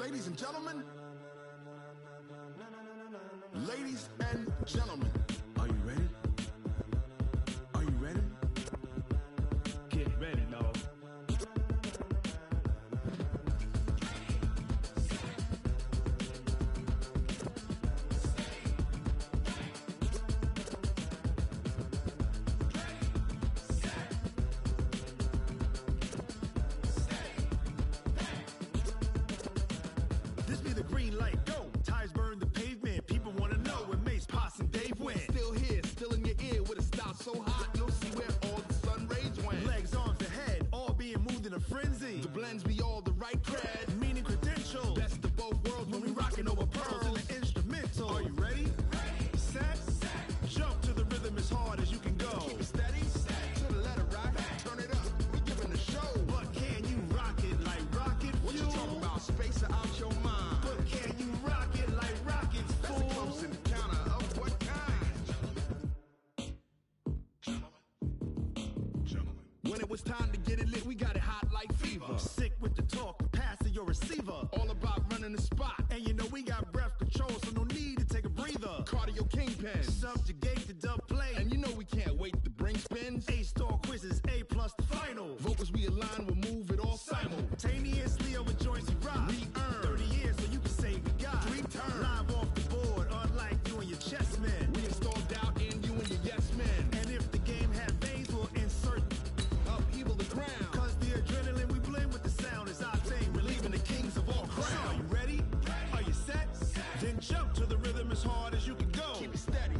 Ladies and gentlemen, ladies and gentlemen, are you ready? Are you ready? Get ready, y'all. This be the green light, go. Tires burn the pavement. People want to know where Mace, Poss, and Dave went. Still here, still in your ear with a style so hot, you'll see where all the sun rays went. Legs, arms, and head, all being moved in a frenzy. The blends be all the right cred, meaning credentials. Best of both worlds when we rockin' over pearls in the instrumental. Are you ready? Set, jump to the rhythm as hard as you can go. Keep it steady, to the letter right. Turn it up, we giving the show. But can you rock it like rocket fuel? What you talking about? Space out your mind. But can you rock it like rockets, fool? That's a close encounter of what kind? Gentlemen. When it was time to get it lit, we got it hot like fever. Sick with the talk, the pass to your receiver. All about running the spot. And you know we got breath control, so no need to take a breather. Cardio kingpin. Subjugate the dub play. And you know we can't wait to bring spins. A-star quizzes, A+ the final. Vocals we align, we'll move it all simultaneously over joints we rock. We earn 30 years so you can say we got 3 turns. Live off the board, unlike you and your chess men. We install doubt in you and your yes men. And if the game had veins, we'll insert upheaval the ground. Cause the adrenaline we blend with the sound is our thing. Relieving the kings of all crowns. So are you ready? Are you set? Then jump to the rhythm as hard as you can go. Keep it steady,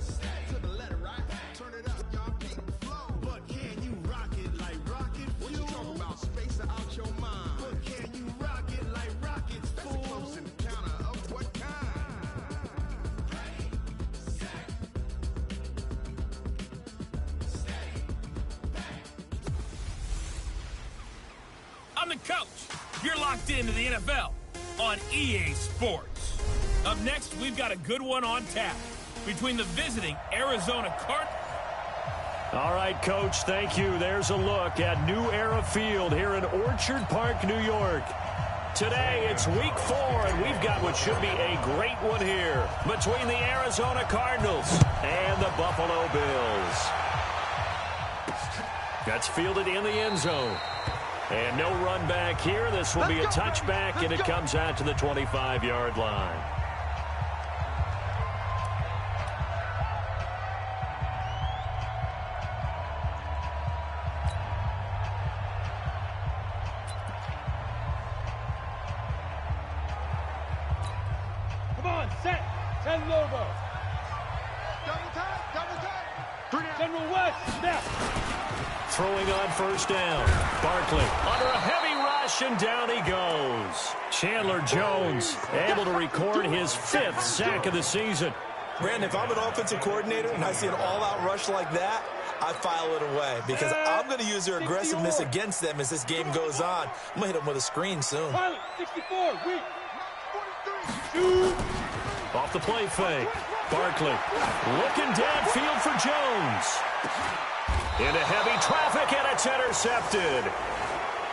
to the letter right. Turn it up, y'all keep the flow. But can you rock it like rocket fuel? What you talking about? Space out your mind. But can you rock it like rockets, fool? That's a close encounter of what kind? Ready, set, steady, back. I'm the coach. You're locked into the NFL on EA Sports. Up next, we've got a good one on tap between the visiting Arizona Cardinals. All right, Coach, thank you. There's a look at New Era Field here in Orchard Park, New York. Today, it's week 4, and we've got what should be a great one here between the Arizona Cardinals and the Buffalo Bills. That's fielded in the end zone. And no run back here. This will be a touchback, and it comes out to the 25-yard line. Come on, set, 10 logo. Double tap. General West, snap. Throwing on first down. Barkley under a heavy rush, and down he goes. Chandler Jones able to record his 5th sack of the season. Brandon, if I'm an offensive coordinator and I see an all-out rush like that, I file it away because I'm going to use their aggressiveness against them as this game goes on. I'm going to hit them with a screen soon. Pilot, 64, weak. Shoot. Off the play fake. Barkley looking downfield for Jones. Into heavy traffic, and it's intercepted.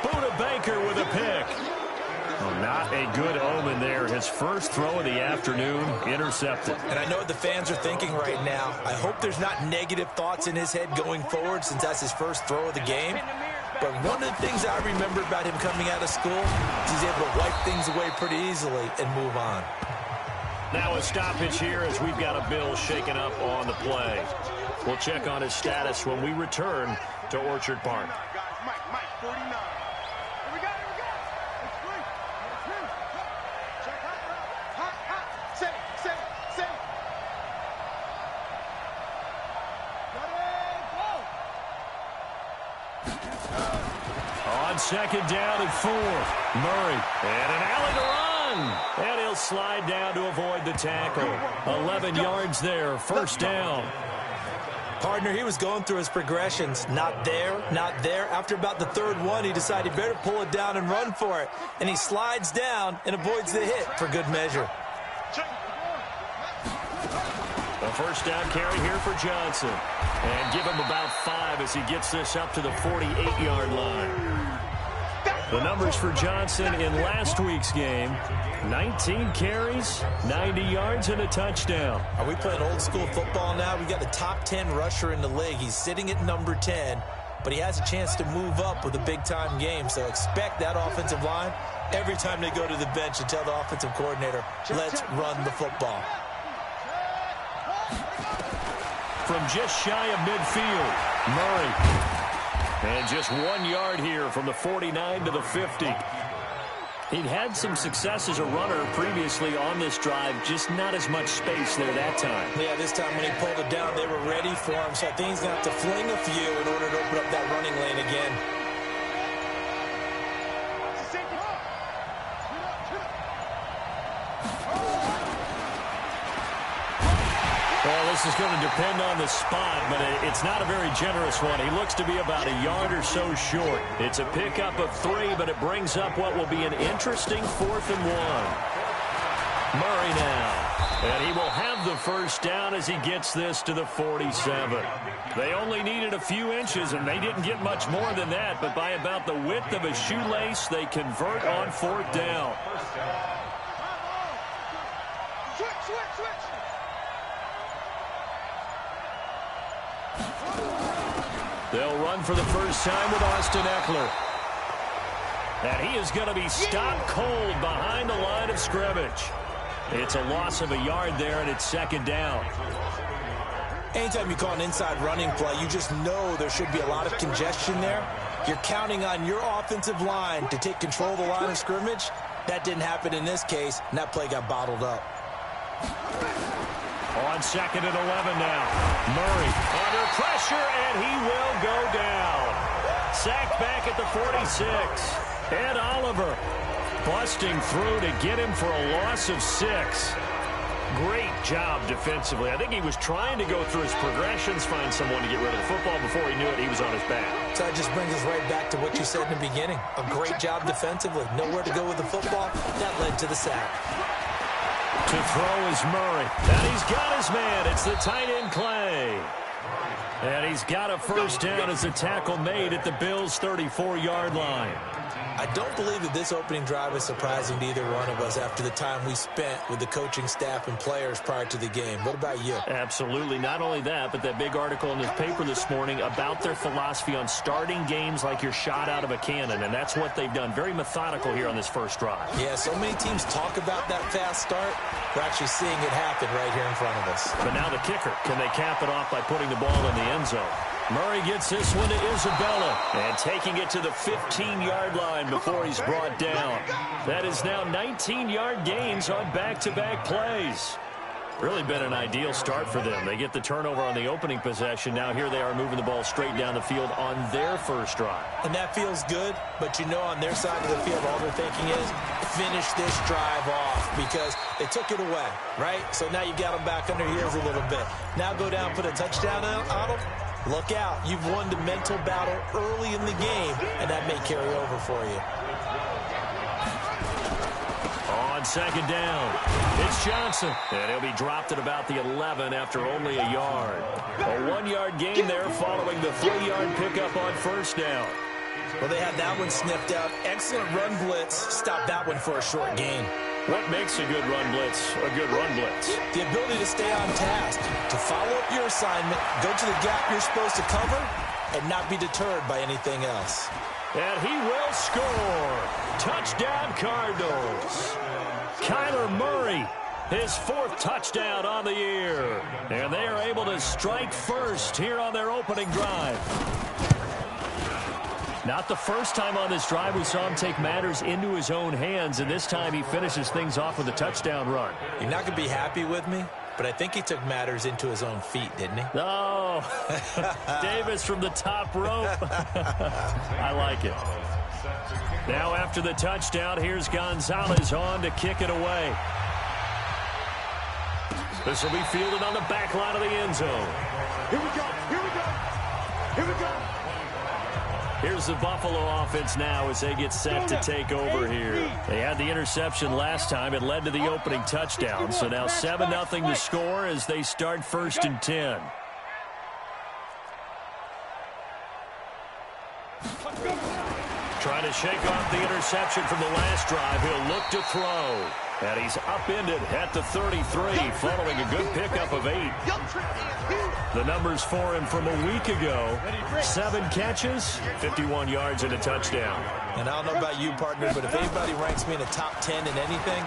Buda Baker with a pick. Oh, not a good omen there. His first throw of the afternoon, intercepted. And I know what the fans are thinking right now. I hope there's not negative thoughts in his head going forward since that's his first throw of the game. But one of the things I remember about him coming out of school is he's able to wipe things away pretty easily and move on. Now a stoppage here as we've got a Bill shaken up on the play. We'll check on his status when we return to Orchard Park. Mike, 49. Here we go. It's free. Check hot. Set. Ready, go. On second down and 4. Murray. And an alley to run. And he'll slide down to avoid the tackle. 11 yards there. First down. Partner, he was going through his progressions. Not there. After about the 3rd one, he decided he better pull it down and run for it. And he slides down and avoids the hit for good measure. A first down carry here for Johnson. And give him about 5 as he gets this up to the 48-yard line. The numbers for Johnson in last week's game: 19 carries, 90 yards, and a touchdown. Are we playing old school football now? We got the top 10 rusher in the league. He's sitting at number 10, but he has a chance to move up with a big-time game. So expect that offensive line every time they go to the bench and tell the offensive coordinator, let's run the football. From just shy of midfield, Murray. And just 1 yard here from the 49 to the 50. He'd had some success as a runner previously on this drive, just not as much space there that time. Yeah, this time when he pulled it down, they were ready for him. So I think he's going to have to fling a few in order to open up that running lane again. Well, this is going to depend on the spot, but it's not a very generous one. He looks to be about a yard or so short. It's a pickup of 3, but it brings up what will be an interesting 4th and 1. Murray now, and he will have the first down as he gets this to the 47. They only needed a few inches, and they didn't get much more than that, but by about the width of a shoelace, they convert on 4th down. They'll run for the first time with Austin Eckler. And he is going to be stopped cold behind the line of scrimmage. It's a loss of a yard there, and it's 2nd down. Anytime you call an inside running play, you just know there should be a lot of congestion there. You're counting on your offensive line to take control of the line of scrimmage. That didn't happen in this case, and that play got bottled up. On 2nd and 11 now. Murray under pressure, and he will go down. Sacked back at the 46. Ed Oliver busting through to get him for a loss of 6. Great job defensively. I think he was trying to go through his progressions, find someone to get rid of the football. Before he knew it, he was on his back. So that just brings us right back to what you said in the beginning. A great job defensively. Nowhere to go with the football. That led to the sack. To throw is Murray. And he's got his man. It's the tight end Clay. And he's got a first down as the tackle made at the Bills' 34-yard line. I don't believe that this opening drive is surprising to either one of us after the time we spent with the coaching staff and players prior to the game. What about you? Absolutely. Not only that, but that big article in this paper this morning about their philosophy on starting games like you're shot out of a cannon, and that's what they've done. Very methodical here on this first drive. Yeah, so many teams talk about that fast start. We're actually seeing it happen right here in front of us. But now the kicker. Can they cap it off by putting the ball in the end zone? Murray gets this one to Isabella, and taking it to the 15-yard line before he's brought down. That is now 19-yard gains on back-to-back plays. Really been an ideal start for them. They get the turnover on the opening possession. Now here they are moving the ball straight down the field on their first drive. And that feels good, but you know on their side of the field all they're thinking is finish this drive off because they took it away, right? So now you got them back under heels a little bit. Now go down, put a touchdown on them. Look out. You've won the mental battle early in the game, and that may carry over for you. On 2nd down, it's Johnson. And he'll be dropped at about the 11 after only a yard. A 1-yard gain there following the 3-yard pickup on first down. Well, they had that one sniffed out. Excellent run blitz. Stopped that one for a short gain. What makes a good run blitz a good run blitz? The ability to stay on task, to follow up your assignment, go to the gap you're supposed to cover, and not be deterred by anything else. And he will score. Touchdown, Cardinals. Kyler Murray, his 4th touchdown on the year. And they are able to strike first here on their opening drive. Not the first time on this drive we saw him take matters into his own hands, and this time he finishes things off with a touchdown run. You're not going to be happy with me, but I think he took matters into his own feet, didn't he? No. Davis from the top rope. I like it. Now after the touchdown, here's Gonzalez on to kick it away. This will be fielded on the back line of the end zone. Here we go. Here we go. Here we go. Here's the Buffalo offense now as they get set to take over here. They had the interception last time. It led to the opening touchdown. So now 7-0 to score as they start 1st and 10. Trying to shake off the interception from the last drive. He'll look to throw. And he's upended at the 33, following a good pickup of 8. The numbers for him from a week ago: 7 catches, 51 yards, and a touchdown. And I don't know about you, partner, but if anybody ranks me in the top 10 in anything,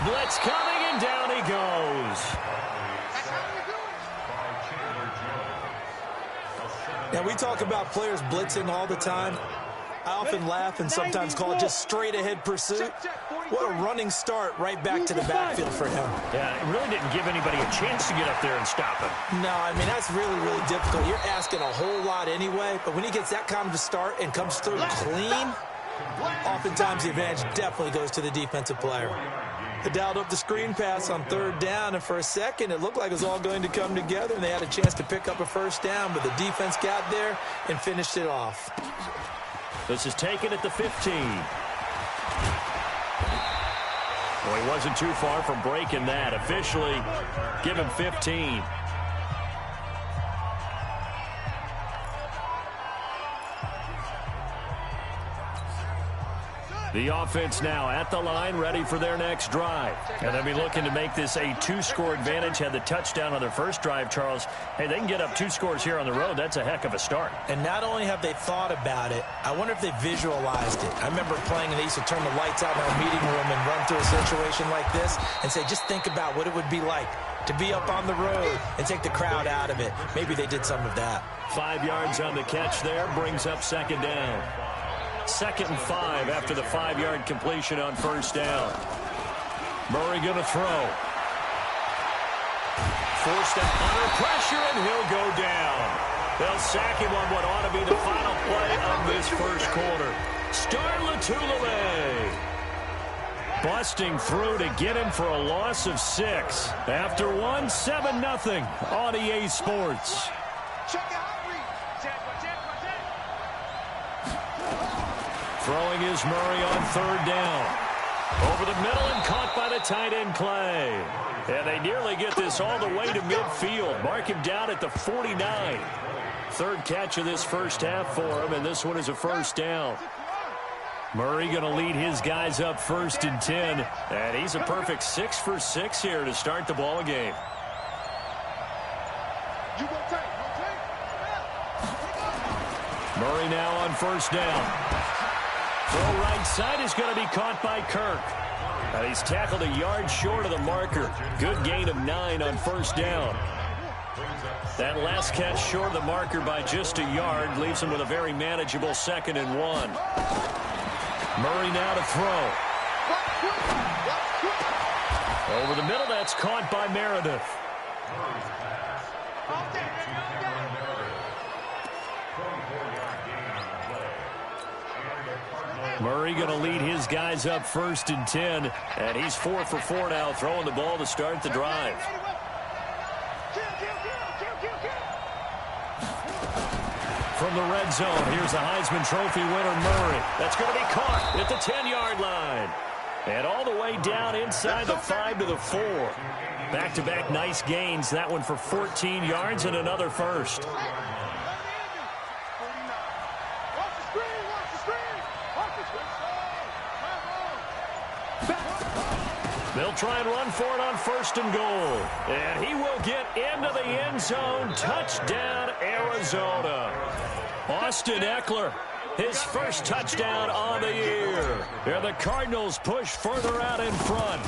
blitz coming, and down he goes. Now, we talk about players blitzing all the time. I often laugh and sometimes call it just straight-ahead pursuit. What a running start right back to the backfield for him. Yeah, it really didn't give anybody a chance to get up there and stop him. No, I mean, that's really, really difficult. You're asking a whole lot anyway, but when he gets that kind of a start and comes through clean, oftentimes the advantage definitely goes to the defensive player. They dialed up the screen pass on 3rd down, and for a second it looked like it was all going to come together, and they had a chance to pick up a 1st down, but the defense got there and finished it off. This is taken at the 15. Well, he wasn't too far from breaking that. Officially, give him 15. The offense now at the line, ready for their next drive. And they'll be looking to make this a 2-score advantage. Had the touchdown on their first drive, Charles. Hey, they can get up 2 scores here on the road. That's a heck of a start. And not only have they thought about it, I wonder if they visualized it. I remember playing, and they used to turn the lights out in our meeting room and run through a situation like this and say, just think about what it would be like to be up on the road and take the crowd out of it. Maybe they did some of that. 5 yards on the catch there, brings up 2nd down. 2nd and 5 after the 5-yard completion on 1st down. Murray going to throw. Forced under pressure, and he'll go down. They'll sack him on what ought to be the final play of this first quarter. Starlatulame busting through to get him for a loss of 6. After 1, 7-0 on EA Sports. Throwing is Murray on 3rd down. Over the middle and caught by the tight end Clay. And they nearly get this all the way to midfield. Mark him down at the 49. 3rd catch of this first half for him, and this one is a 1st down. Murray going to lead his guys up 1st and 10. And he's a perfect 6 for 6 here to start the ball game. Murray now on 1st down. Throw right side is going to be caught by Kirk. And he's tackled a yard short of the marker. Good gain of 9 on 1st down. That last catch short of the marker by just a yard leaves him with a very manageable 2nd and 1. Murray now to throw. Over the middle, that's caught by Meredith. Murray going to lead his guys up 1st and 10, and he's 4 for 4 now, throwing the ball to start the drive. From the red zone, here's the Heisman Trophy winner, Murray. That's going to be caught at the 10-yard line. And all the way down inside the 5 to the 4. Back-to-back nice gains, that one for 14 yards and another 1st. They'll try and run for it on 1st and goal. And he will get into the end zone. Touchdown, Arizona. Austin Eckler, his first touchdown on the year. And the Cardinals push further out in front.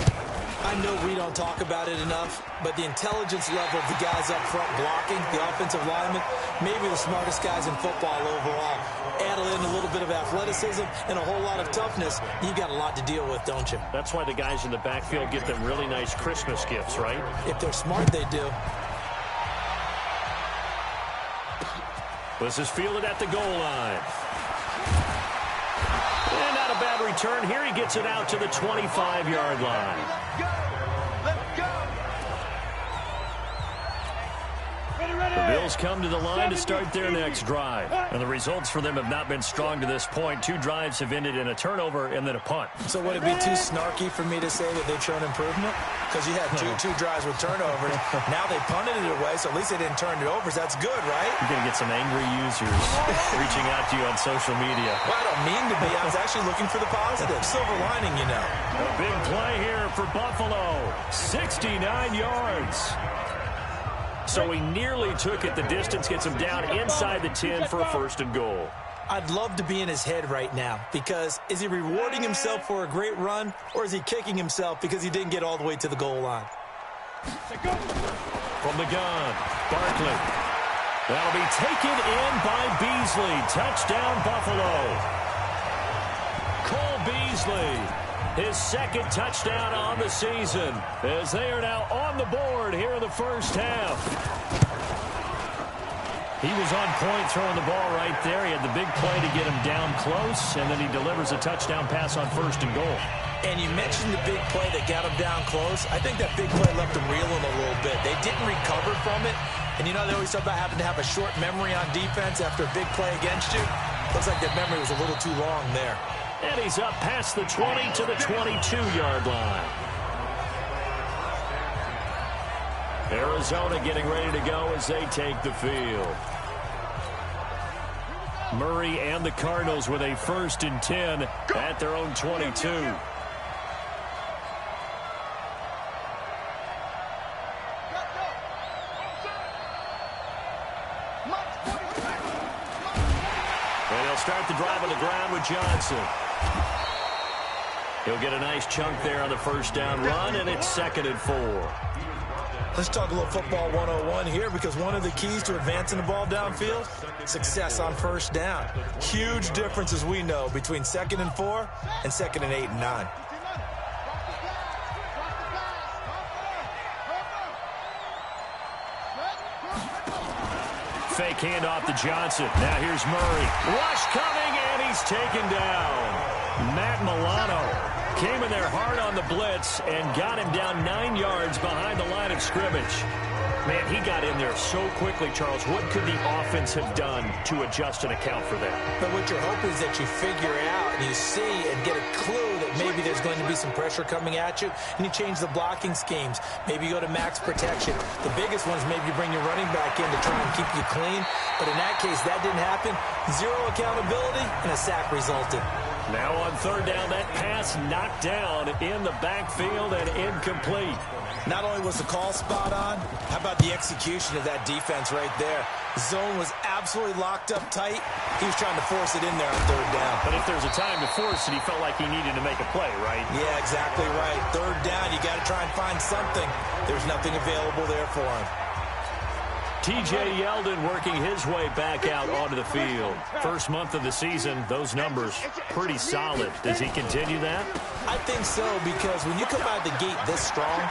I know we don't talk about it enough, but the intelligence level of the guys up front blocking, the offensive linemen, maybe the smartest guys in football overall. Add in a little bit of athleticism and a whole lot of toughness, you've got a lot to deal with, don't you? That's why the guys in the backfield get them really nice Christmas gifts, right? If they're smart, they do. This is fielded at the goal line. And not a bad return. Here he gets it out to the 25-yard line. The Bills come to the line to start their next drive. And the results for them have not been strong to this point. 2 drives have ended in a turnover and then a punt. So would it be too snarky for me to say that they've shown improvement? Because you had two drives with turnovers. Now they punted it away, so at least they didn't turn it over. So that's good, right? You're going to get some angry users reaching out to you on social media. Well, I don't mean to be. I was actually looking for the positive. Silver lining, you know. A big play here for Buffalo. 69 yards. So he nearly took it. The distance gets him down inside the 10 for a 1st and goal. I'd love to be in his head right now, because is he rewarding himself for a great run, or is he kicking himself because he didn't get all the way to the goal line? From the gun, Barkley. That'll be taken in by Beasley. Touchdown, Buffalo. Cole Beasley. His 2nd touchdown on the season, as they are now on the board here in the first half. He was on point throwing the ball right there. He had the big play to get him down close, and then he delivers a touchdown pass on 1st and goal. And you mentioned the big play that got him down close. I think that big play left him reeling a little bit. They didn't recover from it. And you know, they always talk about having to have a short memory on defense after a big play against you. Looks like that memory was a little too long there. And he's up past the 20 to the 22-yard line. Arizona getting ready to go as they take the field. Murray and the Cardinals with a 1st and 10 at their own 22. And he'll start the drive on the ground with Johnson. He'll get a nice chunk there on the 1st down run, and it's 2nd and 4. Let's talk a little football 101 here, because one of the keys to advancing the ball downfield, success on 1st down. Huge difference, as we know, between 2nd and 4 and 2nd and 8 and 9. Fake handoff to Johnson. Now here's Murray. Rush coming, and he's taken down. Matt Milano came in there hard on the blitz and got him down 9 yards behind the line of scrimmage. Man, he got in there so quickly, Charles. What could the offense have done to adjust and account for that? But what you're hoping is that you figure out and you see and get a clue that maybe there's going to be some pressure coming at you, and you change the blocking schemes. Maybe you go to max protection. The biggest one is maybe you bring your running back in to try and keep you clean. But in that case, that didn't happen. 0 accountability, and a sack resulted. Now on 3rd down, that pass knocked down in the backfield and incomplete. Not only was the call spot on, how about the execution of that defense right there? The zone was absolutely locked up tight. He was trying to force it in there on 3rd down. But if there's a time to force it, he felt like he needed to make a play, right? Yeah, exactly right. 3rd down, you got to try and find something. There's nothing available there for him. T.J. Yeldon working his way back out onto the field. First month of the season, those numbers pretty solid. Does he continue that? I think so, because when you come out of the gate this strong,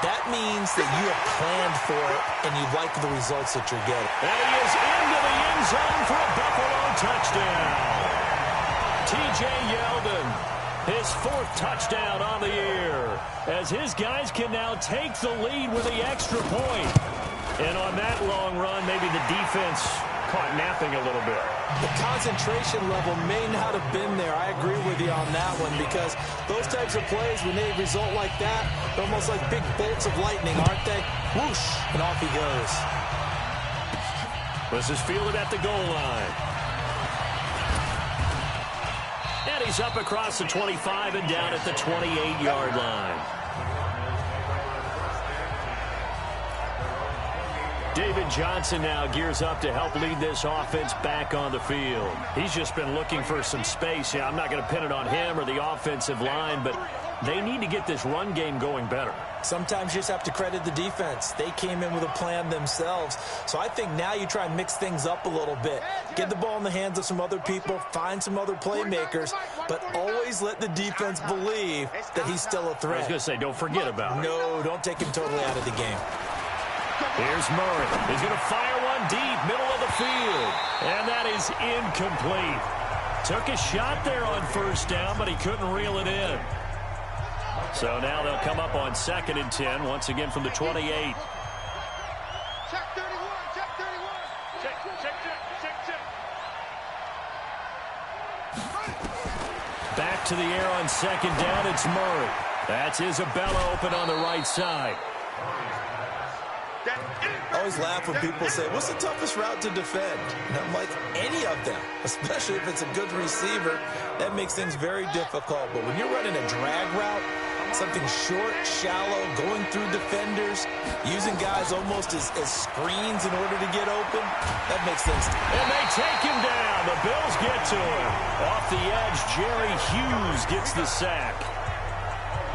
that means that you have planned for it and you like the results that you're getting. And he is into the end zone for a Buffalo touchdown. T.J. Yeldon, his 4th touchdown on the year, as his guys can now take the lead with the extra point. And on that long run, maybe the defense caught napping a little bit. The concentration level may not have been there. I agree with you on that one, because those types of plays, when they result like that, they're almost like big bolts of lightning, aren't they? Whoosh, and off he goes. This is fielded at the goal line. And he's up across the 25 and down at the 28-yard line. David Johnson now gears up to help lead this offense back on the field. He's just been looking for some space. Yeah, I'm not going to pin it on him or the offensive line, but they need to get this run game going better. Sometimes you just have to credit the defense. They came in with a plan themselves. So I think now you try and mix things up a little bit. Get the ball in the hands of some other people, find some other playmakers, but always let the defense believe that he's still a threat. I was going to say, don't forget about it. No, don't take him totally out of the game. Here's Murray. He's going to fire one deep, middle of the field. And that is incomplete. Took a shot there on 1st down, but he couldn't reel it in. So now they'll come up on 2nd and 10, once again from the 28. Check 31. to the air on second down. It's Murray. That's Isabella open on the right side. I always laugh when people say, what's the toughest route to defend? And I'm like, any of them, especially if it's a good receiver. That makes things very difficult. But when you're running a drag route, something short, shallow, going through defenders, using guys almost as screens in order to get open, that makes things tough. And they take him down. The Bills get to him. Off the edge, Jerry Hughes gets the sack.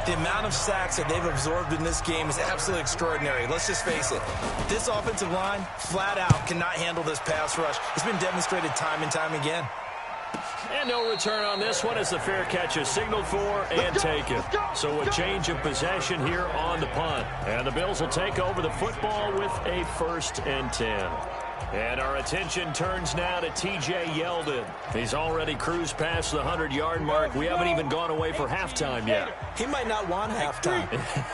The amount of sacks that they've absorbed in this game is absolutely extraordinary. Let's just face it. This offensive line, flat out, cannot handle this pass rush. It's been demonstrated time and time again. And no return on this one as the fair catch is signaled for and taken. So a change of possession here on the punt. And the Bills will take over the football with a 1st and 10. And our attention turns now to T.J. Yeldon. He's already cruised past the 100-yard mark. We haven't even gone away for halftime yet. He might not want halftime.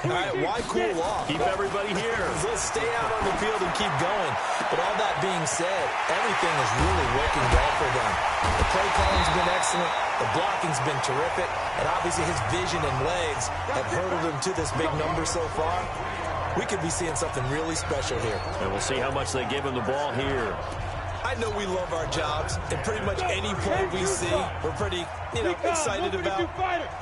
All right, why cool off? Keep everybody here. Let's stay out on the field and keep going. But all that being said, everything is really working well for them. The play calling's been excellent. The blocking's been terrific. And obviously his vision and legs have hurdled him to this big number so far. We could be seeing something really special here. And we'll see how much they give him the ball here. I know we love our jobs, and pretty much any play we see, we're pretty, excited about.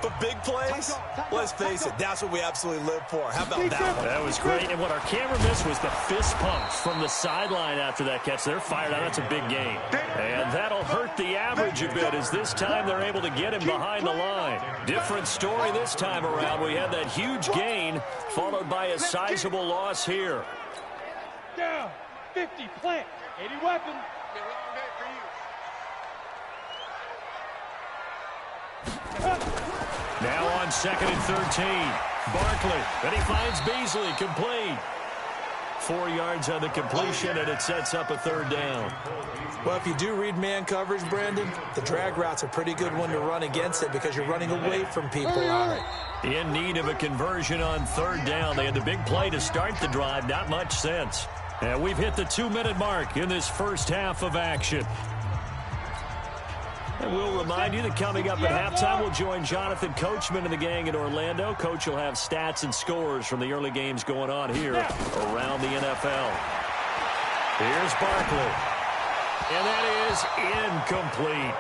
But big plays, let's face it, that's what we absolutely live for. How about that one? That was great, and what our camera missed was the fist pumps from the sideline after that catch. They're fired out. That's a big gain. And that'll hurt the average a bit as this time they're able to get him behind the line. Different story this time around. We had that huge gain followed by a sizable loss here. Down, 50, plant, 80 weapons. Now on 2nd and 13. Barkley, and he finds Beasley, complete. 4 yards on the completion, and it sets up a 3rd down. Well, if you do read man coverage, Brandon, the drag route's a pretty good one to run against it because you're running away from people on it. In need of a conversion on 3rd down. They had the big play to start the drive, not much sense. And we've hit the 2-minute mark in this first half of action. And we'll remind you that coming up at halftime, we'll join Jonathan Coachman and the gang in Orlando. Coach will have stats and scores from the early games going on here around the NFL. Here's Barkley. And that is incomplete.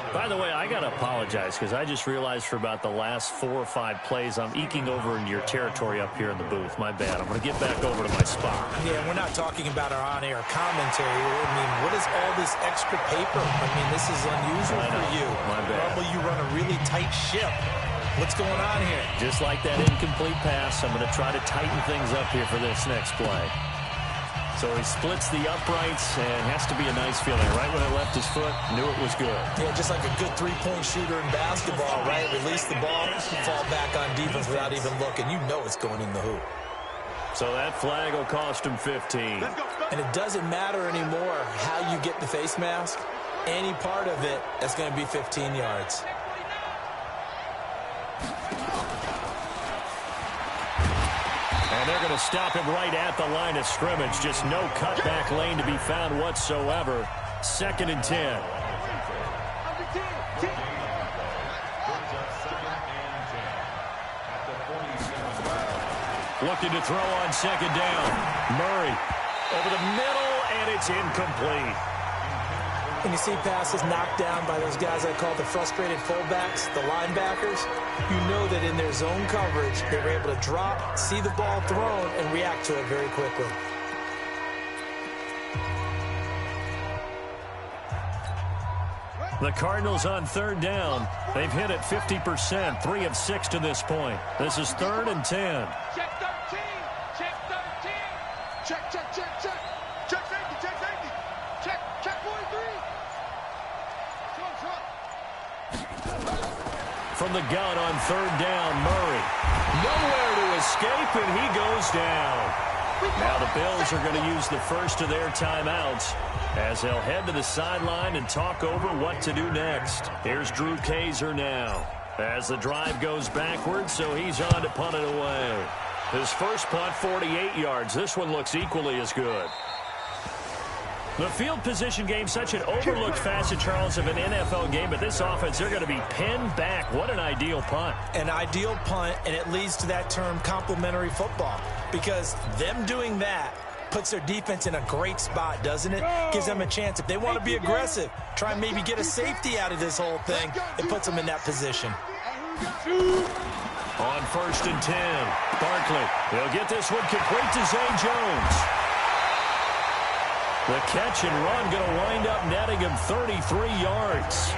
By the way, I got to apologize because I just realized for about the last 4 or 5 plays, I'm eking over into your territory up here in the booth. My bad. I'm going to get back over to my spot. Yeah, we're not talking about our on-air commentary. I mean, what is all this extra paper? I mean, this is unusual for you. My bad. Normally you run a really tight ship. What's going on here? Just like that incomplete pass, I'm going to try to tighten things up here for this next play. So he splits the uprights and has to be a nice feeling. Right when it left his foot, knew it was good. Yeah, just like a good three-point shooter in basketball, right? Release the ball, fall back on defense without even looking. You know it's going in the hoop. So that flag will cost him 15. And it doesn't matter anymore how you get the face mask. Any part of it, that's going to be 15 yards. And they're going to stop him right at the line of scrimmage. Just no cutback lane to be found whatsoever. 2nd and 10. Looking to throw on 2nd down. Murray over the middle, and it's incomplete. When you see passes knocked down by those guys I call the frustrated fullbacks, the linebackers, you know that in their zone coverage, they were able to drop, see the ball thrown, and react to it very quickly. The Cardinals on 3rd down. They've hit it 50%, 3 of 6 to this point. This is 3rd and 10. Check 13. Check 13. Check, check, check, check. Check safety, check safety. Check 43. From the gun on 3rd down, Murray. Nowhere to escape, and he goes down. Now the Bills are going to use the first of their timeouts as they'll head to the sideline and talk over what to do next. Here's Drew Kaiser now as the drive goes backwards, so he's on to punt it away. His first punt, 48 yards. This one looks equally as good. The field position game, such an overlooked facet, Charles, of an NFL game, but this offense, they're going to be pinned back. What an ideal punt. An ideal punt, and it leads to that term complementary football, because them doing that puts their defense in a great spot, doesn't it? Gives them a chance. If they want to be aggressive, try and maybe get a safety out of this whole thing, it puts them in that position. On 1st and 10, Barkley. He'll get this one complete to Zay Jones. The catch and run going to wind up netting him 33 yards.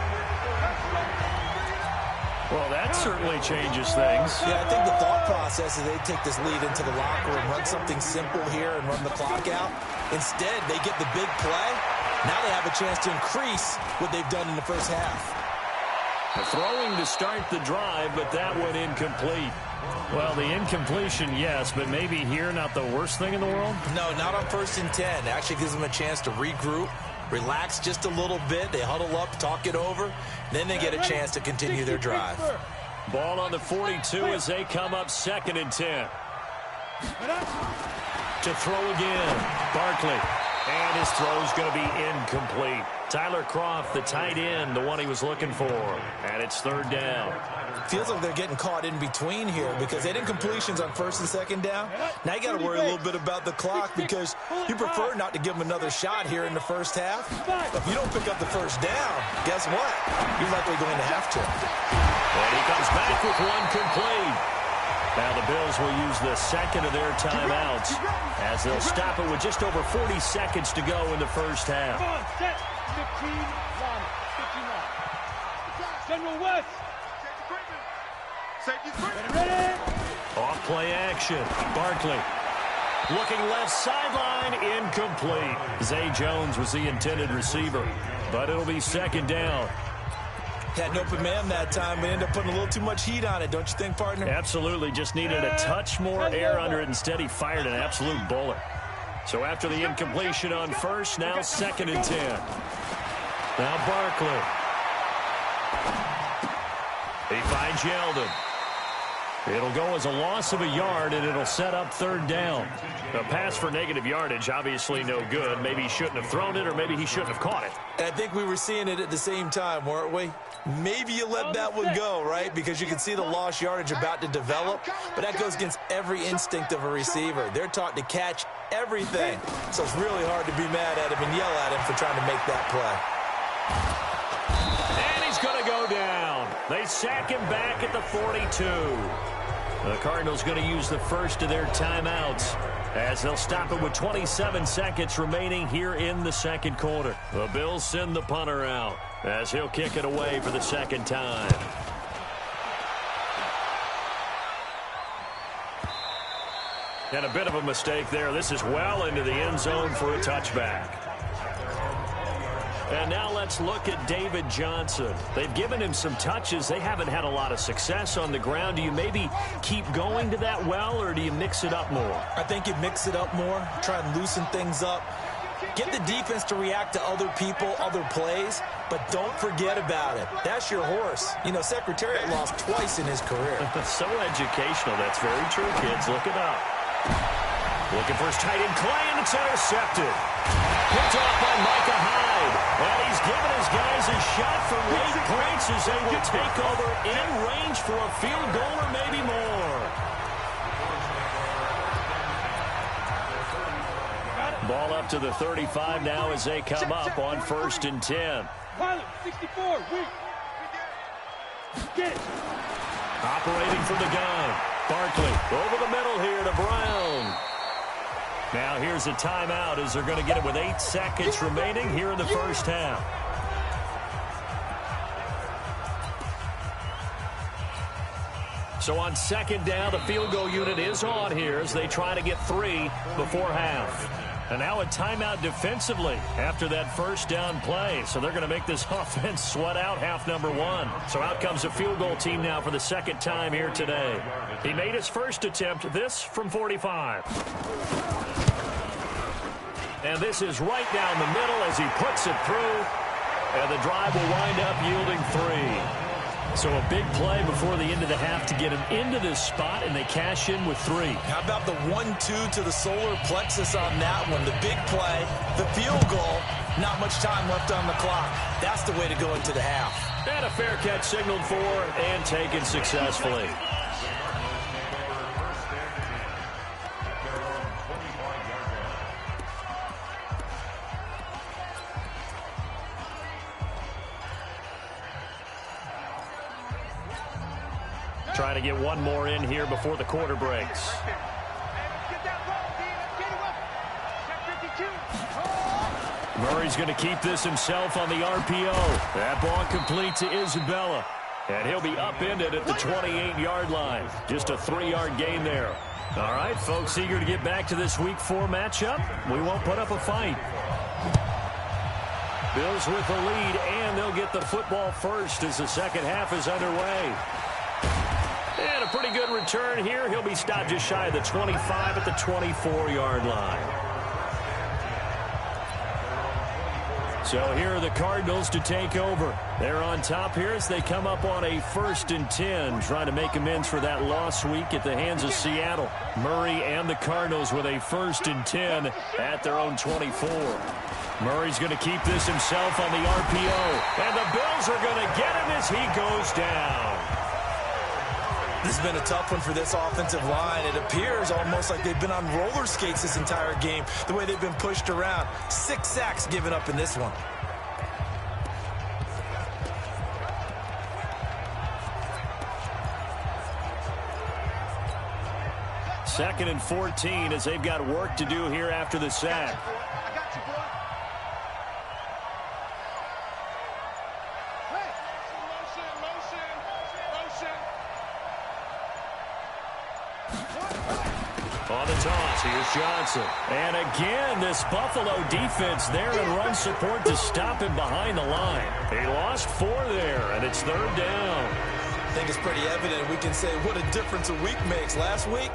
Well, that certainly changes things. Yeah, I think the thought process is they take this lead into the locker room, run something simple here and run the clock out. Instead, they get the big play. Now they have a chance to increase what they've done in the first half. Throwing to start the drive, but that one incomplete. Well, the incompletion, yes, but maybe here not the worst thing in the world? No, not on 1st and 10. It actually gives them a chance to regroup, relax just a little bit. They huddle up, talk it over. Then they get a chance to continue their drive. Ball on the 42 as they come up 2nd and 10. To throw again, Barkley. And his throw's going to be incomplete. Tyler Kroft, the tight end, the one he was looking for. And it's 3rd down. Feels like they're getting caught in between here because they had incompletions on 1st and 2nd down. Now you got to worry a little bit about the clock because you prefer not to give them another shot here in the first half. If you don't pick up the 1st down, guess what? You're likely going to have to. And he comes back with one complete. Now the Bills will use the 2nd of their timeouts as they'll stop it with just over 40 seconds to go in the first half. 15-1. General West. Off play action. Barkley looking left sideline, incomplete. Zay Jones was the intended receiver, but it'll be 2nd down. Had an open man that time, but ended up putting a little too much heat on it, don't you think, partner? Absolutely. Just needed a touch more air under it. Instead, he fired an absolute bullet. So after the incompletion on 1st, now 2nd and 10. Now Barkley. He finds Yeldon. It'll go as a loss of a yard, and it'll set up 3rd down. A pass for negative yardage, obviously no good. Maybe he shouldn't have thrown it, or maybe he shouldn't have caught it. I think we were seeing it at the same time, weren't we? Maybe you let that one go, right? Because you can see the lost yardage about to develop, but that goes against every instinct of a receiver. They're taught to catch everything, so it's really hard to be mad at him and yell at him for trying to make that play. And he's going to go down. They sack him back at the 42. The Cardinals going to use the 1st of their timeouts as they'll stop it with 27 seconds remaining here in the 2nd quarter. The Bills send the punter out as he'll kick it away for the 2nd time. And a bit of a mistake there. This is well into the end zone for a touchback. And now let's look at David Johnson. They've given him some touches. They haven't had a lot of success on the ground. Do you maybe keep going to that well, or do you mix it up more? I think you mix it up more, try and loosen things up. Get the defense to react to other people, other plays, but don't forget about it. That's your horse. You know, Secretariat lost twice in his career. So educational. That's very true, kids. Look it up. Looking for his tight end, Clay, and it's intercepted. Picked off by Micah Hyde. And he's giving his guys a shot for late points as they will take over in range for a field goal or maybe more. Ball up to the 35 now as they come up on 1st and 10. Pilot, 64, weak. Get it. Operating from the gun. Barkley over the middle here to Brown. Now here's a timeout as they're going to get it with 8 seconds remaining here in the first half. So on 2nd down, the field goal unit is on here as they try to get 3 before half. And now a timeout defensively after that 1st down play. So they're going to make this offense sweat out half number 1. So out comes a field goal team now for the 2nd time here today. He made his first attempt, this from 45. And this is right down the middle as he puts it through. And the drive will wind up yielding 3. So a big play before the end of the half to get him into this spot, and they cash in with 3. How about the 1-2 to the solar plexus on that one? The big play, the field goal, not much time left on the clock. That's the way to go into the half. And a fair catch signaled for and taken successfully. Trying to get one more in here before the quarter breaks. Murray's going to keep this himself on the RPO. That ball complete to Isabella. And he'll be upended at the 28-yard line. Just a 3-yard gain there. All right, folks, eager to get back to this Week 4 matchup. We won't put up a fight. Bills with the lead, and they'll get the football first as the second half is underway. And a pretty good return here. He'll be stopped just shy of the 25 at the 24-yard line. So here are the Cardinals to take over. They're on top here as they come up on a 1st and 10, trying to make amends for that lost week at the hands of Seattle. Murray and the Cardinals with a 1st and 10 at their own 24. Murray's going to keep this himself on the RPO. And the Bills are going to get him as he goes down. This has been a tough one for this offensive line. It appears almost like they've been on roller skates this entire game, the way they've been pushed around. 6 sacks given up in this one. Second and 14 as they've got work to do here after the sack. On the toss, here's Johnson. And again, this Buffalo defense there in run support to him behind the line. He lost 4 there, and it's 3rd down. I think it's pretty evident. We can say what a difference a week makes. Last week,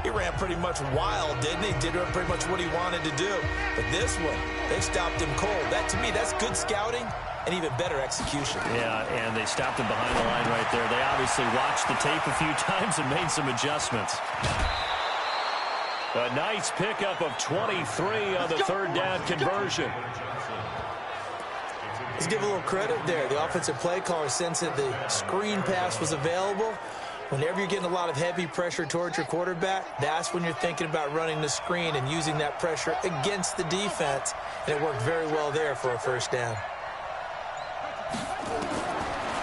he ran pretty much wild, didn't he? Did pretty much what he wanted to do. But this one, they stopped him cold. That, to me, that's good scouting and even better execution. Yeah, and they stopped him behind the line right there. They obviously watched the tape a few times and made some adjustments. A nice pickup of 23 on the 3rd down conversion. Let's give a little credit there. The offensive play caller sensed that the screen pass was available. Whenever you're getting a lot of heavy pressure towards your quarterback, that's when you're thinking about running the screen and using that pressure against the defense. And it worked very well there for a 1st down.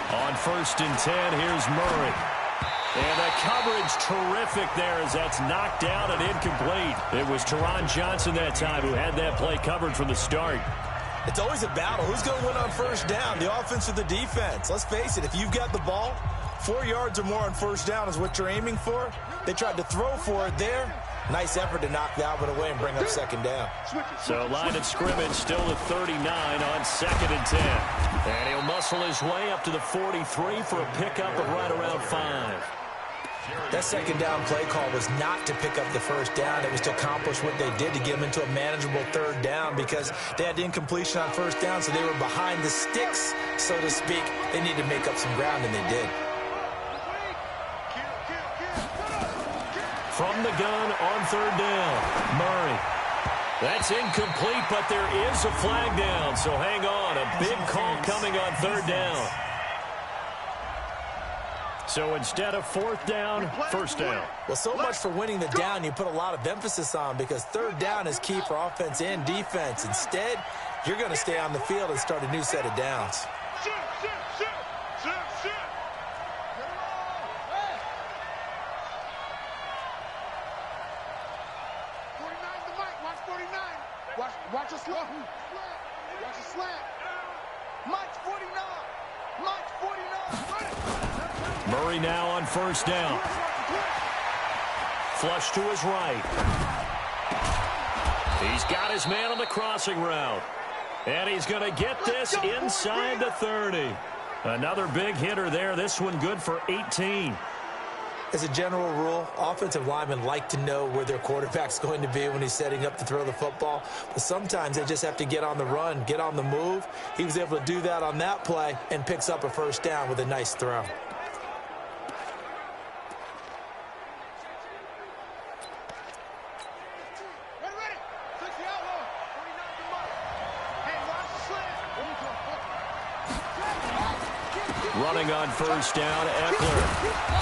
On 1st and 10, here's Murray. And the coverage terrific there as that's knocked down and incomplete. It was Teron Johnson that time who had that play covered from the start. It's always a battle. Who's going to win on 1st down, the offense or the defense? Let's face it, if you've got the ball, 4 yards or more on 1st down is what you're aiming for. They tried to throw for it there. Nice effort to knock that one away and bring up 2nd down. So line of scrimmage still at 39 on 2nd and 10. And he'll muscle his way up to the 43 for a pickup of right around 5. That 2nd down play call was not to pick up the 1st down. It was to accomplish what they did to get them into a manageable 3rd down because they had incompletion on 1st down, so they were behind the sticks, so to speak. They needed to make up some ground, and they did. From the gun on 3rd down, Murray. That's incomplete, but there is a flag down, so hang on. A big call coming on 3rd down. So instead of 4th down, 1st down. Well, so much for winning the down you put a lot of emphasis on because 3rd down is key for offense and defense. Instead, you're going to stay on the field and start a new set of downs. Watch a slant. Watch a slant. Mike's 49. Mike's 49. Murray now on 1st down. Flush to his right. He's got his man on the crossing route. And he's going to get this inside the 30. Another big hitter there. This one good for 18. As a general rule, offensive linemen like to know where their quarterback's going to be when he's setting up to throw the football. But sometimes they just have to get on the run, get on the move. He was able to do that on that play and picks up a first down with a nice throw. Running on first down, Eckler.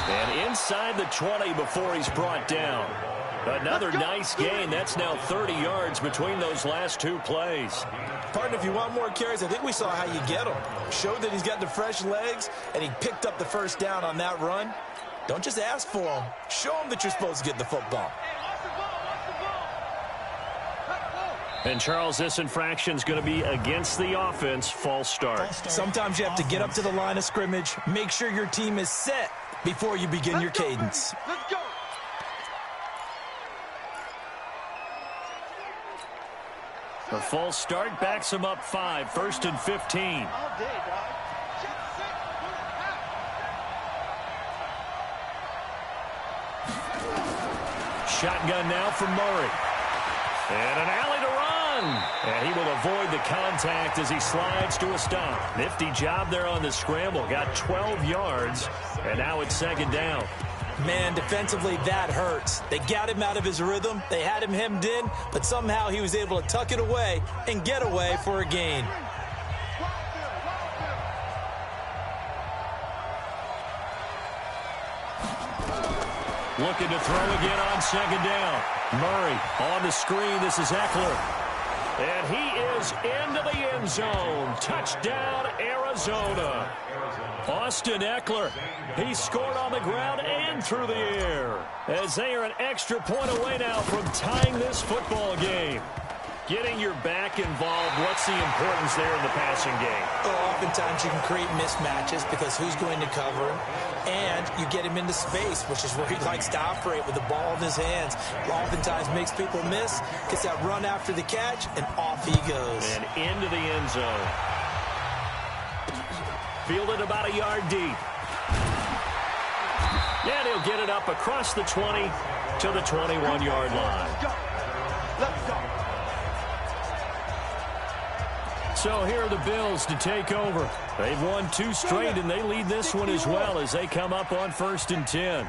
And inside the 20 before he's brought down. Another nice gain. That's now 30 yards between those last two plays. Partner, if you want more carries, I think we saw how you get him. Showed that he's got the fresh legs, and he picked up the first down on that run. Don't just ask for him. Show him that you're supposed to get the football. And, Charles, this infraction's going to be against the offense. False start. Sometimes you have to get up to the line of scrimmage, make sure your team is set before you begin your cadence. Let's go. The false start backs him up 5, 1st and 15. All day, dog. Shotgun now from Murray. And an alley to run. And he will avoid the contact as he slides to a stop. Nifty job there on the scramble. Got 12 yards, and now it's second down. Man, defensively, that hurts. They got him out of his rhythm. They had him hemmed in, but somehow he was able to tuck it away and get away for a gain. Looking to throw again on second down. Murray on the screen. This is Eckler. And he is into the end zone. Touchdown, Arizona. Austin Eckler. He scored on the ground and through the air. As they are an extra point away now from tying this football game. Getting your back involved, what's the importance there in the passing game? Oh, oftentimes you can create mismatches because who's going to cover him? And you get him into space, which is where he likes to operate with the ball in his hands. Oftentimes makes people miss, gets that run after the catch, and off he goes. And into the end zone. Fielded about a yard deep. And he'll get it up across the 20 to the 21-yard line. Let's go. So here are the Bills to take over. They've won 2 straight, and they lead this one as well as they come up on 1st and 10.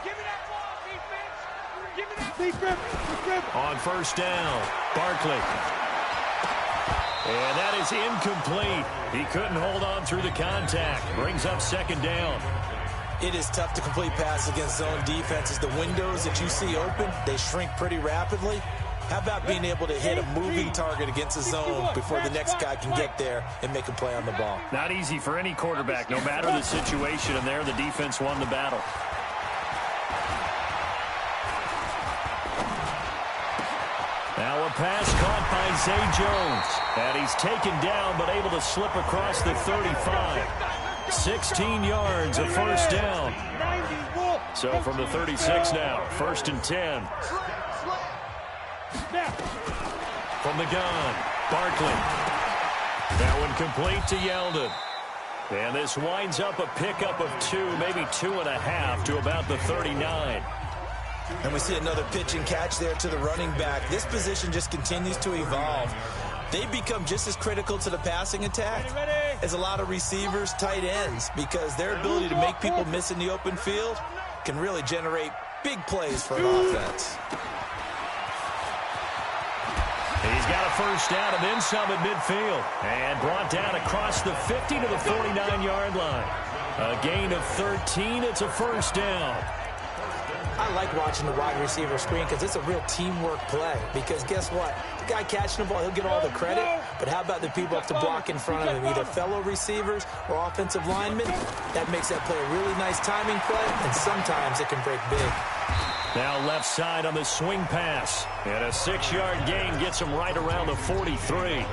Give me that ball, defense. Give me that defense. On first down, Barkley. And that is incomplete. He couldn't hold on through the contact. Brings up second down. It is tough to complete passes against zone defenses. The windows that you see open, they shrink pretty rapidly. How about being able to hit a moving target against the zone before the next guy can get there and make a play on the ball? Not easy for any quarterback, no matter the situation, and there the defense won the battle. Now a pass caught by Zay Jones. And he's taken down but able to slip across the 35. 16 yards, a first down. So from the 36 now, 1st and 10. From the gun, Barkley. That one complete to Yeldon. And this winds up a pickup of 2, maybe 2.5 to about the 39. And we see another pitch and catch there to the running back. This position just continues to evolve. They become just as critical to the passing attack as a lot of receivers, tight ends, because their ability to make people miss in the open field can really generate big plays for an offense. He's got a first down and then some at midfield. And brought down across the 50 to the 49-yard line. A gain of 13. It's a first down. I like watching the wide receiver screen because it's a real teamwork play. Because guess what? The guy catching the ball, he'll get all the credit. But how about the people up to block in front of him, either fellow receivers or offensive linemen? That makes that play a really nice timing play, and sometimes it can break big. Now left side on the swing pass. And a 6-yard gain gets him right around the 43.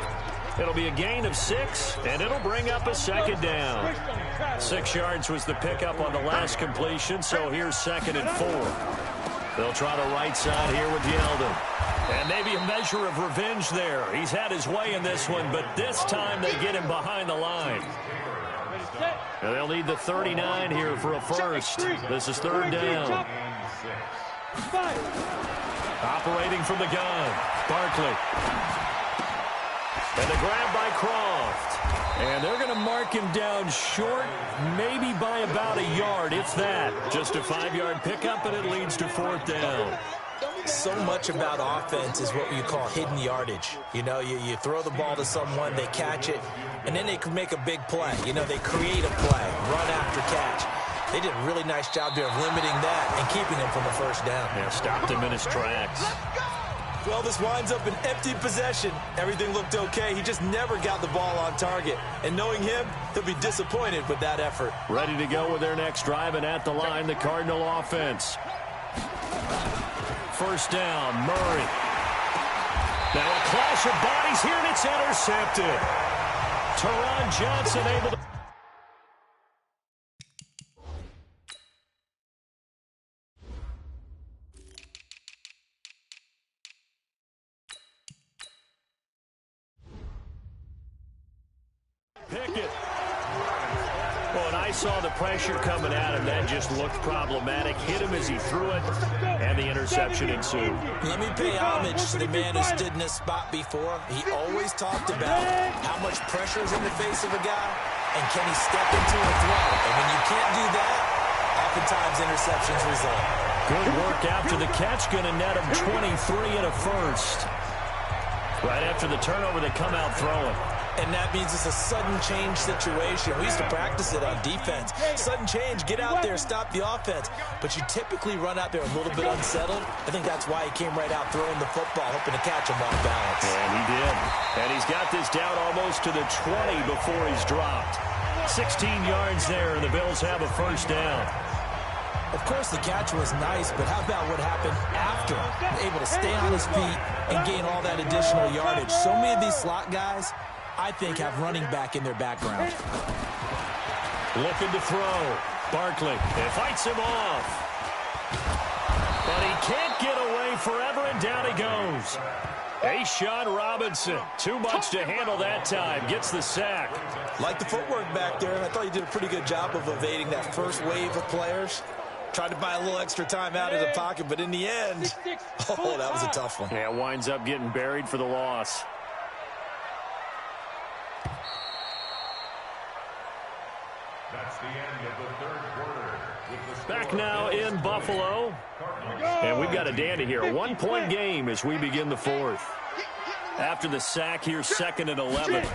It'll be a gain of 6, and it'll bring up a second down. 6 yards was the pickup on the last completion, so here's 2nd and 4. They'll try the right side here with Yeldon. And maybe a measure of revenge there. He's had his way in this one, but this time they get him behind the line. Ready, set. And they'll need the 39 here for a first. This is third down. Operating from the gun, Barkley. And the grab by Croft. And they're going to mark him down short, maybe by about a yard, if that. Just a 5-yard pickup, and it leads to fourth down. So much about offense is what you call hidden yardage. You know, you throw the ball to someone, they catch it, and then they can make a big play. You know, they create a play, run after catch. They did a really nice job there of limiting that and keeping him from a first down. Yeah, stopped him in his tracks. Well, this winds up an empty possession. Everything looked okay. He just never got the ball on target. And knowing him, he'll be disappointed with that effort. Ready to go with their next drive, and at the line, the Cardinal offense. First down, Murray. Now a clash of bodies here, and it's intercepted. Teron Johnson able to... Pickett. Well, and I saw the pressure coming at him. That just looked problematic. Hit him as he threw it, and the interception ensued. Let me pay homage to the man who stood in this spot before. He always talked about how much pressure is in the face of a guy, and can he step into a throw. And when you can't do that, oftentimes interceptions result. Good work after the catch. Going to net him 23 and a first. Right after the turnover, they come out throwing. And that means it's a sudden change situation. We used to practice it on defense. Sudden change, get out there, stop the offense. But you typically run out there a little bit unsettled. I think that's why he came right out throwing the football, hoping to catch him off balance. And he did. And he's got this down almost to the 20 before he's dropped. 16 yards there, and the Bills have a first down. Of course, the catch was nice, but how about what happened after? Able to stay on his feet and gain all that additional yardage. So many of these slot guys, I think, have running back in their background. Looking to throw. Barkley. It fights him off. But he can't get away forever, and down he goes. A'Shawn Robinson. Too much to handle that time. Gets the sack. Like the footwork back there. I thought he did a pretty good job of evading that first wave of players. Tried to buy a little extra time out of the pocket, but in the end, oh, that was a tough one. Yeah, winds up getting buried for the loss. That's the end of the third quarter. Back now in Buffalo. And we've got a dandy here. A 1-point game as we begin the fourth. After the sack here, 2nd and 11.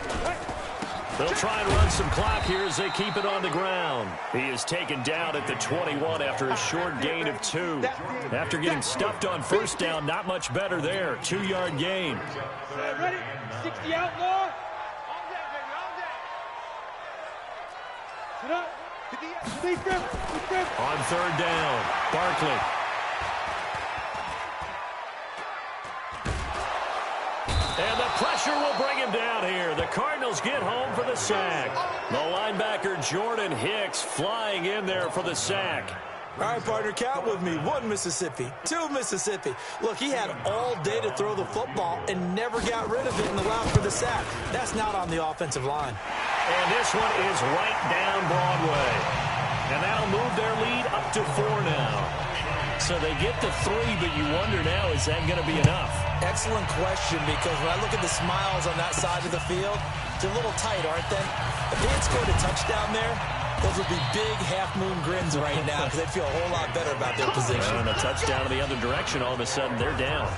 They'll try and run some clock here as they keep it on the ground. He is taken down at the 21 after a short gain of 2. After getting stuffed on first down, not much better there. 2-yard gain. Ready? 60 outlaw. On third down, Barkley. And the pressure will bring him down here. The Cardinals get home for the sack. The linebacker Jordan Hicks flying in there for the sack. All right, partner, count with me. 1 Mississippi, 2 Mississippi. Look, he had all day to throw the football and never got rid of it and allowed for the sack. That's not on the offensive line. And this one is right down Broadway. And that'll move their lead up to 4 now. So they get to 3, but you wonder now, is that going to be enough? Excellent question, because when I look at the smiles on that side of the field, they're a little tight, aren't they? If they had scored a touchdown there, those would be big half-moon grins right now because they feel a whole lot better about their position. And a touchdown in the other direction, all of a sudden they're down.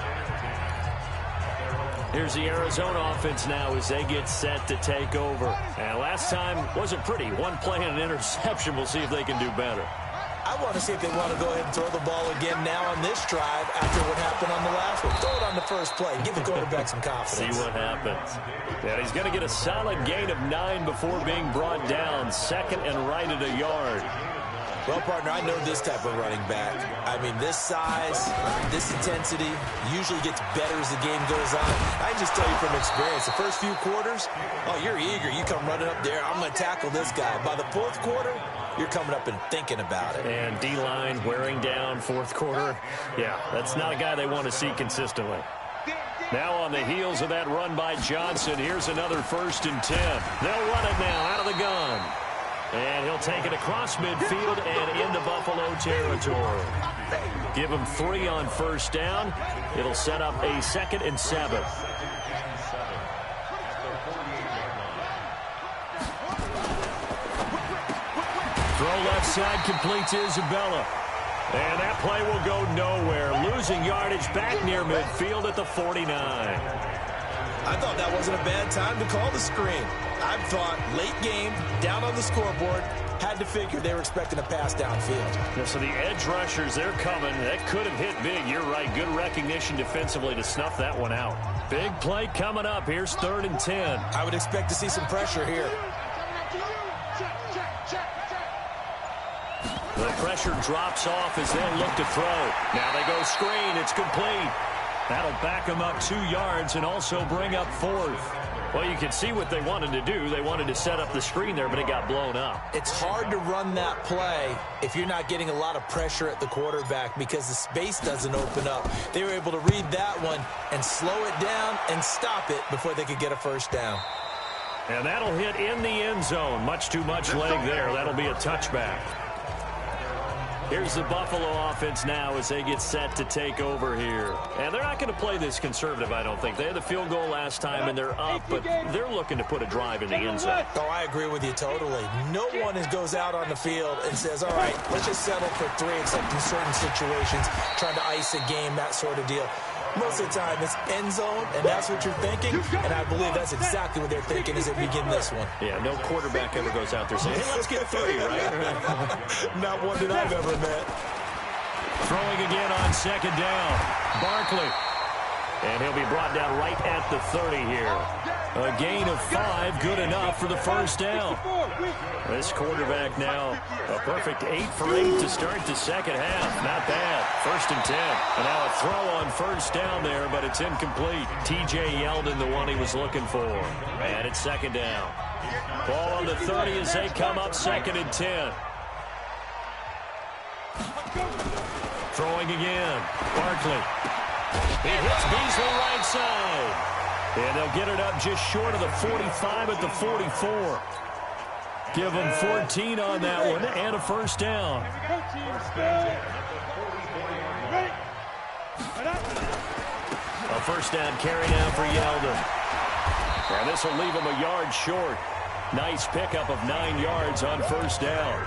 Here's the Arizona offense now as they get set to take over. And last time wasn't pretty. 1 play and an interception. We'll see if they can do better. I want to see if they want to go ahead and throw the ball again now on this drive after what happened on the last one. Throw it on the first play. Give the quarterback some confidence. See what happens. And he's going to get a solid gain of 9 before being brought down. 2nd and right at a yard. Well, partner, I know this type of running back. I mean, this size, this intensity usually gets better as the game goes on. I can just tell you from experience, the first few quarters, oh, you're eager. You come running up there. I'm going to tackle this guy. By the 4th quarter, you're coming up and thinking about it. And D-line wearing down 4th quarter. Yeah, that's not a guy they want to see consistently. Now on the heels of that run by Johnson, here's another 1st and 10. They'll run it now out of the gun. And he'll take it across midfield and into Buffalo territory. Give him 3 on first down. It'll set up a 2nd and 7. Throw left side, completes Isabella. And that play will go nowhere. Losing yardage back near midfield at the 49. I thought that wasn't a bad time to call the screen. I thought late game, down on the scoreboard, had to figure they were expecting a pass downfield. Yeah, so the edge rushers, they're coming. That could have hit big. You're right. Good recognition defensively to snuff that one out. Big play coming up. Here's 3rd and 10. I would expect to see some pressure here. The pressure drops off as they'll look to throw. Now they go screen. It's complete. That'll back them up 2 yards and also bring up 4th. Well, you can see what they wanted to do. They wanted to set up the screen there, but it got blown up. It's hard to run that play if you're not getting a lot of pressure at the quarterback because the space doesn't open up. They were able to read that one and slow it down and stop it before they could get a first down. And that'll hit in the end zone. Much too much leg there. That'll be a touchback. Here's the Buffalo offense now as they get set to take over here. And they're not going to play this conservative, I don't think. They had the field goal last time, and they're up, but they're looking to put a drive in the end zone. Oh, I agree with you totally. No one goes out on the field and says, all right, let's just settle for 3, except in certain situations, trying to ice a game, that sort of deal. Most of the time, it's end zone, and that's what you're thinking, and I believe that's exactly what they're thinking as they begin this one. Yeah, no quarterback ever goes out there saying, hey, let's get 3, right? Not one that I've ever met. Throwing again on 2nd down. Barkley. And he'll be brought down right at the 30 here. A gain of 5, good enough for the first down. This quarterback now, a perfect 8 for 8 to start the second half. Not bad. 1st and 10. And now a throw on first down there, but it's incomplete. T.J. Yeldon, the one he was looking for. And it's 2nd down. Ball on the 30 as they come up 2nd and 10. Throwing again. Barkley. He hits Beasley right side. And they'll get it up just short of the 45 at the 44. Give them 14 on that one and a first down. A first down carry now for Yeldon. And this will leave him a yard short. Nice pickup of 9 yards on first down.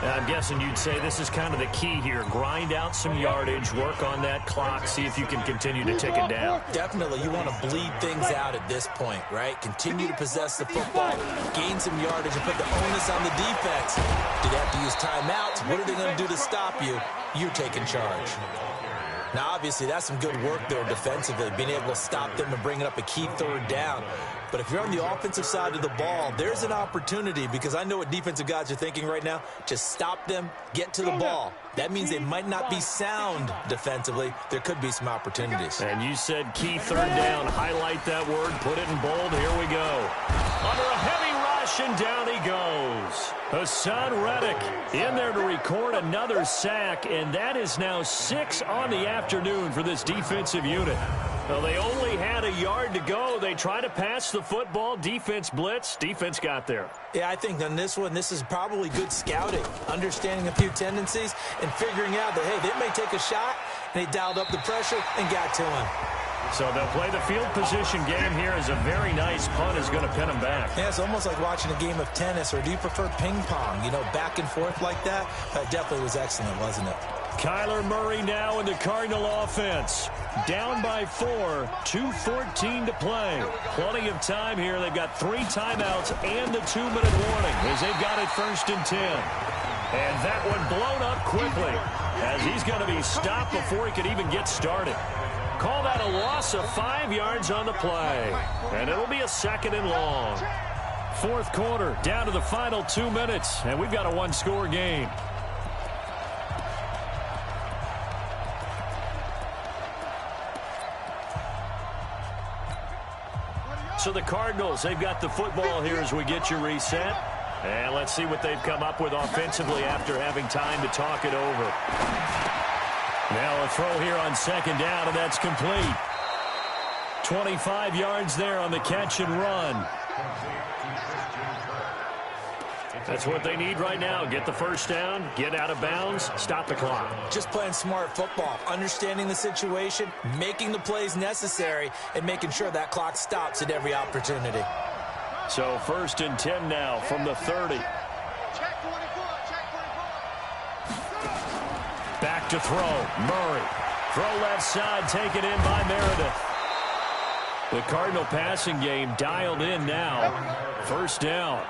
I'm guessing you'd say this is kind of the key here. Grind out some yardage, work on that clock, see if you can continue to tick it down. Definitely. You want to bleed things out at this point, right? Continue to possess the football, gain some yardage, and put the onus on the defense. Do they have to use timeouts? What are they going to do to stop you? You're taking charge. Now, obviously, that's some good work there defensively, being able to stop them and bringing up a key 3rd down. But if you're on the offensive side of the ball, there's an opportunity, because I know what defensive guys are thinking right now. Just stop them, get to the ball. That means they might not be sound defensively. There could be some opportunities. And you said key 3rd down. Highlight that word, put it in bold. Here we go. Under a heavy rush, and down he goes. Hassan Reddick in there to record another sack, and that is now 6 on the afternoon for this defensive unit. Well, they only had a yard to go. They try to pass the football. Defense blitz. Defense got there. Yeah, I think on this one, this is probably good scouting, understanding a few tendencies, and figuring out that, hey, they may take a shot, and they dialed up the pressure and got to him. So they'll play the field position game here as a very nice punt is going to pin them back. Yeah, it's almost like watching a game of tennis, or do you prefer ping pong, you know, back and forth like that? That definitely was excellent, wasn't it? Kyler Murray now in the Cardinal offense. Down by 4, 2:14 to play. Plenty of time here. They've got 3 timeouts and the 2-minute warning as they've got it 1st and 10. And that one blown up quickly as he's going to be stopped before he could even get started. Call that a loss of 5 yards on the play. And it'll be a 2nd and long. 4th quarter, down to the final 2 minutes, and we've got a 1-score game. So the Cardinals, they've got the football here as we get you reset. And let's see what they've come up with offensively after having time to talk it over. Now a throw here on 2nd down, and that's complete. 25 yards there on the catch and run. That's what they need right now. Get the first down, get out of bounds, stop the clock. Just playing smart football, understanding the situation, making the plays necessary, and making sure that clock stops at every opportunity. So 1st and 10 now from the 30. Back to throw. Murray. Throw left side, taken in by Meredith. The Cardinal passing game dialed in now. 1st down.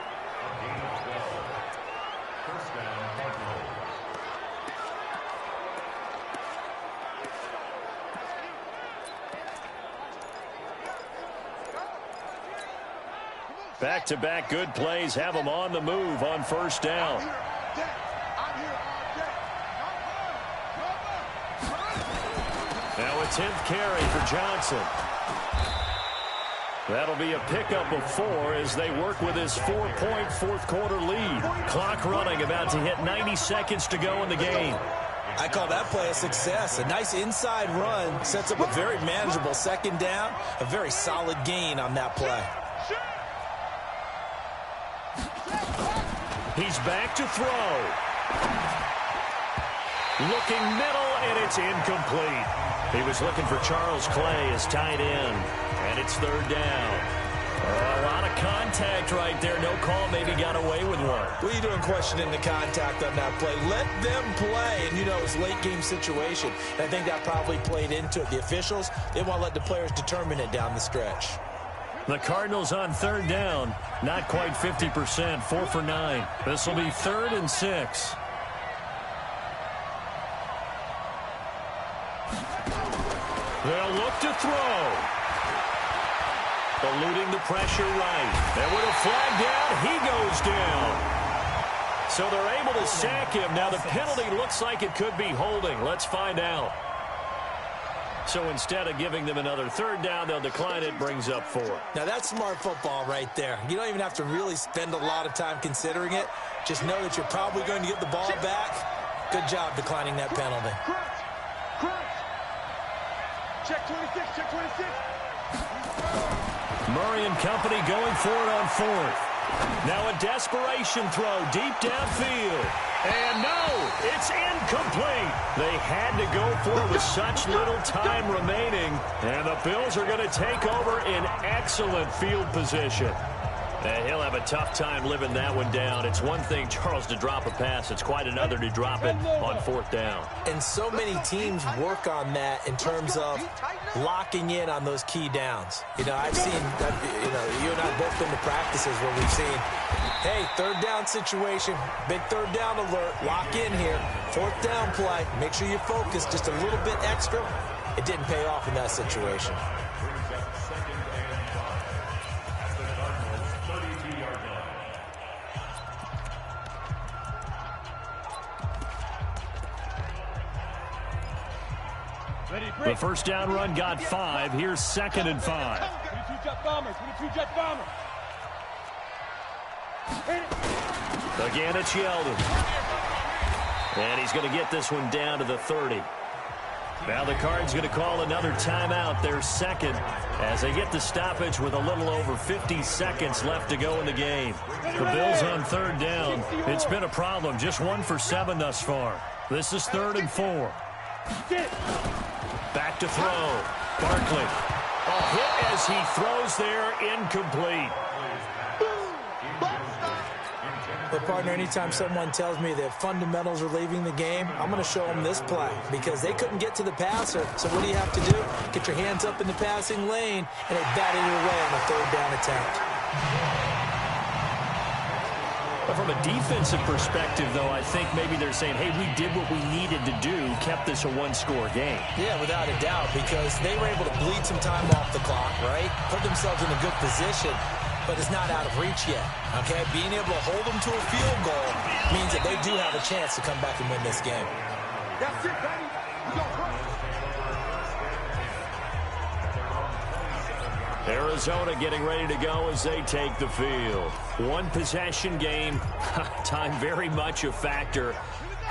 Back-to-back good plays have them on the move on 1st down. Now a 10th carry for Johnson. That'll be a pickup of 4 as they work with his 4-point fourth-quarter lead. Clock running, about to hit 90 seconds to go in the game. I call that play a success. A nice inside run sets up a very manageable 2nd down. A very solid gain on that play. He's back to throw. Looking middle, and it's incomplete. He was looking for Charles Clay as tight end, and it's 3rd down. A lot of contact right there. No call, maybe got away with one. What are you doing questioning the contact on that play? Let them play, and you know it's late-game situation. And I think that probably played into it. The officials, they won't let the players determine it down the stretch. The Cardinals on 3rd down, not quite 50%, 4 for 9. This will be 3rd and 6. They'll look to throw. Eluding the pressure right. And with a flag down, he goes down. So they're able to sack him. Now the penalty looks like it could be holding. Let's find out. So instead of giving them another 3rd down, they'll decline it, brings up 4. Now that's smart football right there. You don't even have to really spend a lot of time considering it. Just know that you're probably going to get the ball back. Good job declining that penalty. Check 26, check 26. Murray and company going for it on 4th. Now a desperation throw deep downfield. And no, it's incomplete. They had to go for it with such little time remaining. And the Bills are going to take over in excellent field position. And he'll have a tough time living that one down. It's one thing, Charles, to drop a pass. It's quite another to drop it on 4th down. And so many teams work on that in terms of locking in on those key downs. You know, I've seen, you and I have both been to practices where we've seen, hey, 3rd down situation, big 3rd down alert, lock in here, 4th down play, make sure you focus just a little bit extra. It didn't pay off in that situation. The 1st down run got 5. Here's 2nd and 5. Again, it's Yeldon. And he's going to get this one down to the 30. Now the Cards going to call another timeout, their 2nd, as they get the stoppage with a little over 50 seconds left to go in the game. The Bills on 3rd down. It's been a problem. Just 1 for 7 thus far. This is 3rd and 4. Back to throw. Barkley. A hit as he throws there, incomplete. But, partner, anytime someone tells me that fundamentals are leaving the game, I'm going to show them this play because they couldn't get to the passer. So what do you have to do? Get your hands up in the passing lane, and they batted it away on a 3rd down attempt. But from a defensive perspective, though, I think maybe they're saying, hey, we did what we needed to do, kept this a 1-score game. Yeah, without a doubt, because they were able to bleed some time off the clock, right? Put themselves in a good position, but it's not out of reach yet, okay? Being able to hold them to a field goal means that they do have a chance to come back and win this game. That's it, baby. We go first. Arizona getting ready to go as they take the field. 1-possession game. Time very much a factor.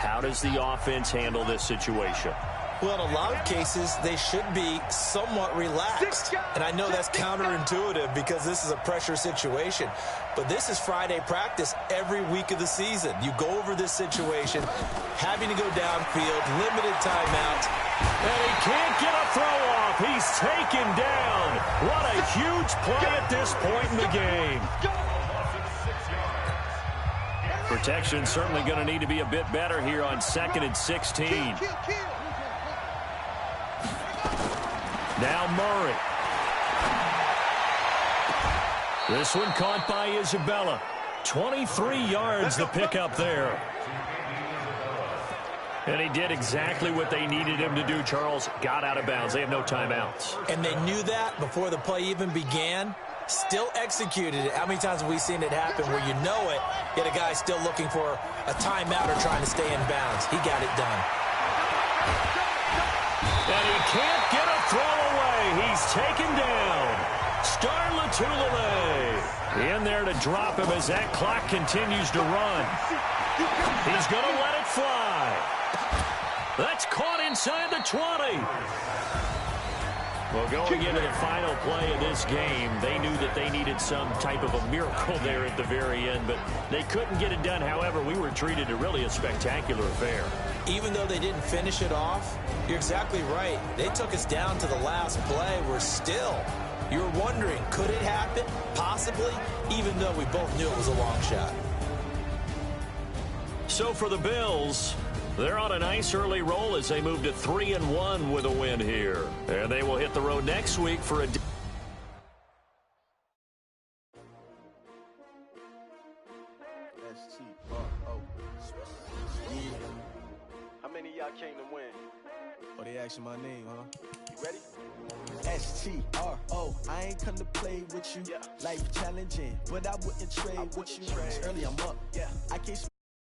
How does the offense handle this situation? Well, in a lot of cases, they should be somewhat relaxed. And I know that's counterintuitive because this is a pressure situation. But this is Friday practice every week of the season. You go over this situation, having to go downfield, limited timeouts. And he can't get a throw off. He's taken down. What a huge play at this point in the game. Protection certainly going to need to be a bit better here on 2nd and 16. Now Murray. This one caught by Isabella. 23 yards the pickup there. And he did exactly what they needed him to do, Charles. Got out of bounds. They have no timeouts. And they knew that before the play even began. Still executed it. How many times have we seen it happen where you know it, yet a guy still looking for a timeout or trying to stay in bounds? He got it done. And he can't get a throw away. He's taken down. Star Latulele in there to drop him as that clock continues to run. He's going to let it fly. That's caught inside the 20. Well, going into the final play of this game, they knew that they needed some type of a miracle there at the very end, but they couldn't get it done. However, we were treated to really a spectacular affair. Even though they didn't finish it off, you're exactly right. They took us down to the last play. We're still, you're wondering, could it happen? Possibly, even though we both knew it was a long shot. So for the Bills, they're on a nice early roll as they move to 3-1 with a win here. And they will hit the road next week for a... How many of y'all came to win? Oh, they asking my name, huh? You ready? S-T-R-O, I ain't come to play with you. Yeah. Life challenging, but I wouldn't trade with you. trade. Early I'm up. Yeah. I can't